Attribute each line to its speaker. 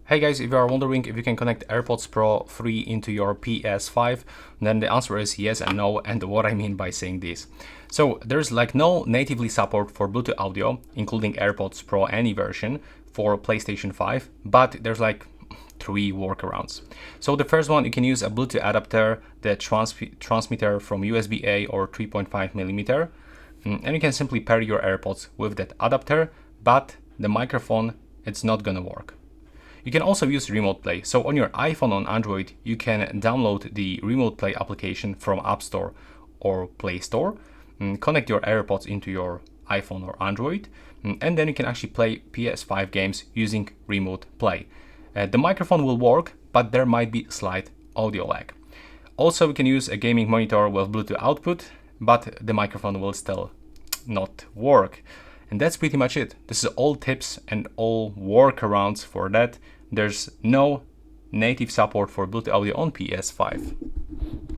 Speaker 1: Hey guys, if you are wondering if you can connect AirPods Pro 3 into your PS5, then the answer is yes and no, and what I mean by saying this. So there's like no natively support for Bluetooth audio, including AirPods Pro any version for PlayStation 5, but there's like 3 workarounds. So the first one, you can use a Bluetooth adapter, the transmitter from USB-A or 3.5mm, and you can simply pair your AirPods with that adapter, but the microphone, it's not gonna work. You can also use Remote Play. So on your iPhone or Android, you can download the Remote Play application from App Store or Play Store, connect your AirPods into your iPhone or Android, and then you can actually play PS5 games using Remote Play. The microphone will work, but there might be slight audio lag. Also, we can use a gaming monitor with Bluetooth output, but the microphone will still not work. And that's pretty much it. This is all tips and all workarounds for that. There's no native support for Bluetooth audio on PS5.